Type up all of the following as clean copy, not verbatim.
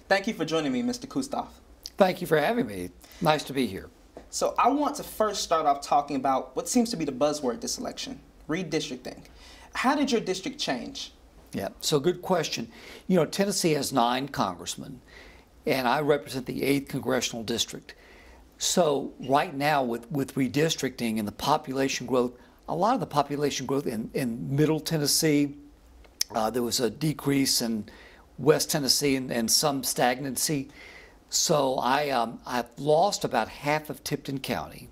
Thank you for joining me, Mr. Kustoff. Thank you for having me. Nice to be here. So I want to first start off talking about what seems to be the buzzword this election, redistricting. How did your district change? Yeah, so good question. You know, Tennessee has 9 congressmen, and I represent the 8th congressional district. So right now with redistricting and the population growth, a lot of the population growth in Middle Tennessee, there was a decrease in West Tennessee and some stagnancy. So I've lost about half of Tipton County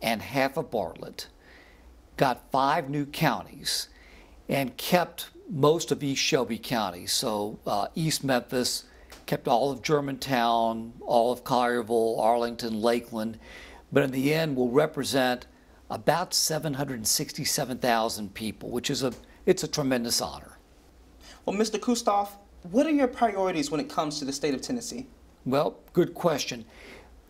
and half of Bartlett, got 5 new counties, and kept most of East Shelby County. So East Memphis, kept all of Germantown, all of Collierville, Arlington, Lakeland, but in the end will represent about 767,000 people, which is it's a tremendous honor. Well, Mr. Kustoff, what are your priorities when it comes to the state of Tennessee? Well, good question.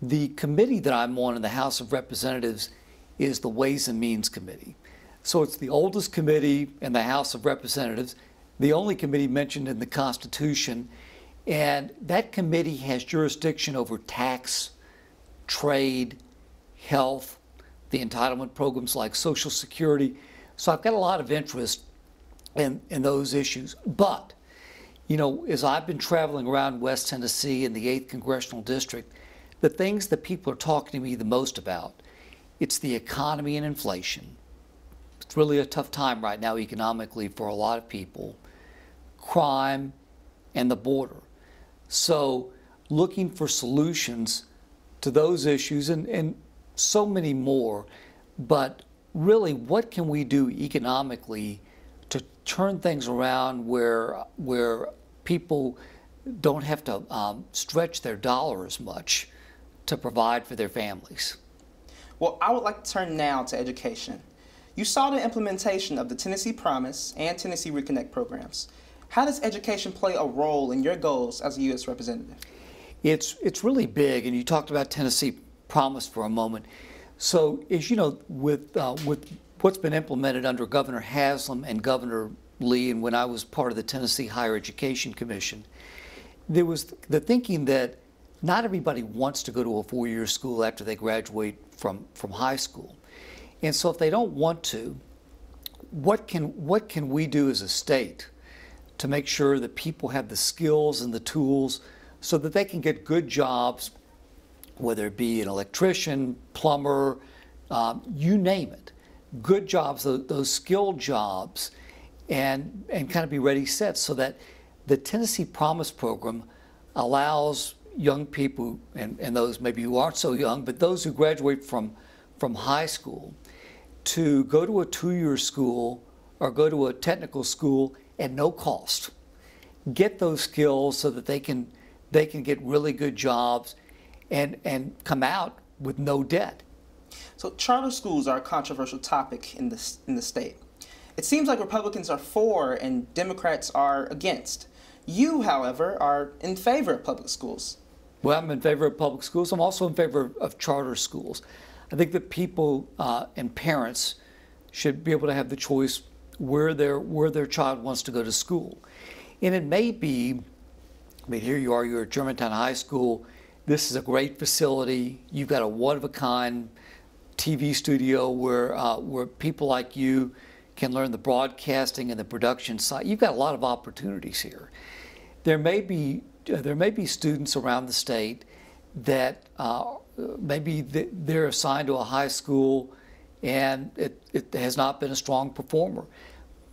The committee that I'm on in the House of Representatives is the Ways and Means Committee. So it's the oldest committee in the House of Representatives, the only committee mentioned in the Constitution, and that committee has jurisdiction over tax, trade, health, the entitlement programs like Social Security. So I've got a lot of interest in those issues. But, you know, as I've been traveling around West Tennessee in the 8th Congressional District, the things that people are talking to me the most about, it's the economy and inflation. It's really a tough time right now economically for a lot of people. Crime and the border. So looking for solutions to those issues and so many more, but really what can we do economically to turn things around where people don't have to stretch their dollar as much to provide for their families? Well, I would like to turn now to education. You saw the implementation of the Tennessee Promise and Tennessee Reconnect programs. How does education play a role in your goals as a U.S. representative? It's really big, and you talked about Tennessee Promise for a moment. So, as you know, with what's been implemented under Governor Haslam and Governor Lee, and when I was part of the Tennessee Higher Education Commission, there was the thinking that not everybody wants to go to a 4-year school after they graduate from high school. And so if they don't want to, what can we do as a state to make sure that people have the skills and the tools so that they can get good jobs, whether it be an electrician, plumber, you name it, good jobs, those skilled jobs, and kind of be ready set, so that the Tennessee Promise program allows young people, and those maybe who aren't so young, but those who graduate from high school, to go to a 2-year school or go to a technical school at no cost. Get those skills so that they can get really good jobs and come out with no debt. So charter schools are a controversial topic in the state. It seems like Republicans are for and Democrats are against. You, however, are in favor of public schools. Well, I'm in favor of public schools. I'm also in favor of charter schools. I think that people and parents should be able to have the choice where their child wants to go to school. And it may be, I mean, here you are, you're at Germantown High School. This is a great facility. You've got a one-of-a-kind TV studio where people like you can learn the broadcasting and the production side. You've got a lot of opportunities here. There may be students around the state that maybe they're assigned to a high school and it has not been a strong performer.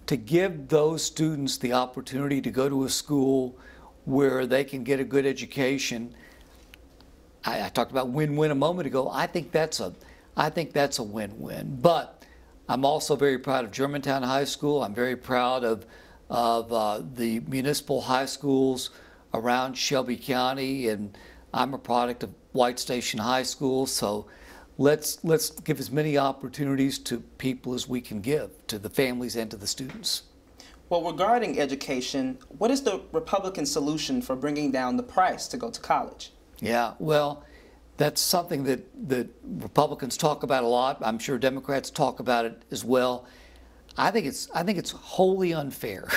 To give those students the opportunity to go to a school where they can get a good education, I talked about win-win a moment ago. I think that's a win-win. But I'm also very proud of Germantown High School. I'm very proud of the municipal high schools around Shelby County, and I'm a product of White Station High School. So let's give as many opportunities to people as we can give, to the families and to the students. Well, regarding education, what is the Republican solution for bringing down the price to go to college? Yeah, well, that's something that Republicans talk about a lot. I'm sure Democrats talk about it as well. I think it's wholly unfair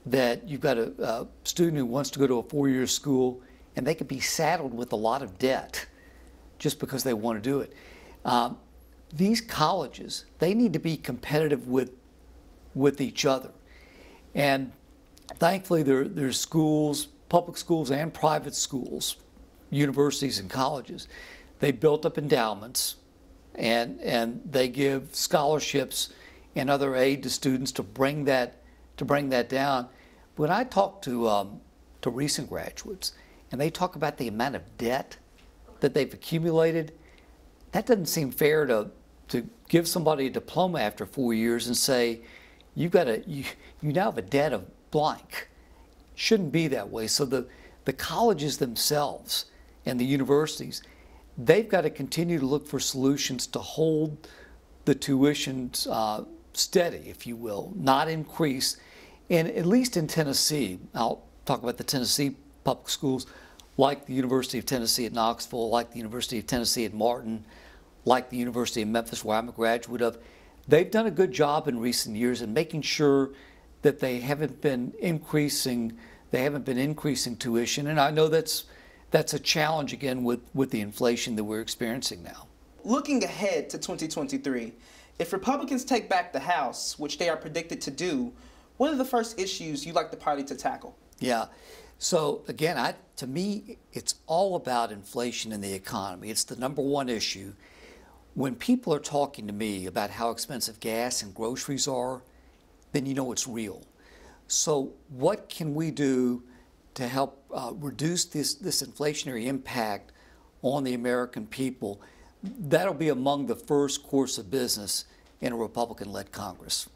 that you've got a student who wants to go to a four-year school, and they could be saddled with a lot of debt just because they want to do it. These colleges, they need to be competitive with each other. And thankfully, there's schools, public schools and private schools, universities and colleges. They built up endowments, and they give scholarships and other aid to students to bring that down. When I talk to recent graduates, and they talk about the amount of debt that they've accumulated, that doesn't seem fair to give somebody a diploma after 4 years and say, you now have a debt of blank. Shouldn't be that way. So the colleges themselves and the universities, they've got to continue to look for solutions to hold the tuitions steady, if you will, not increase. And at least in Tennessee, I'll talk about the Tennessee public schools, like the University of Tennessee at Knoxville, like the University of Tennessee at Martin, like the University of Memphis, where I'm a graduate of. They've done a good job in recent years in making sure that they haven't been increasing tuition. And I know that's a challenge again with the inflation that we're experiencing now. Looking ahead to 2023, if Republicans take back the House, which they are predicted to do, what are the first issues you'd like the party to tackle? Yeah. So again, to me, it's all about inflation and the economy. It's the number one issue. When people are talking to me about how expensive gas and groceries are, then you know it's real. So what can we do to help reduce this inflationary impact on the American people? That'll be among the first course of business in a Republican-led Congress.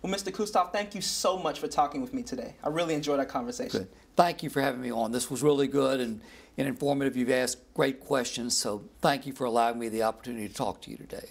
Well, Mr. Kustoff, thank you so much for talking with me today. I really enjoyed our conversation. Good. Thank you for having me on. This was really good and informative. You've asked great questions, so thank you for allowing me the opportunity to talk to you today.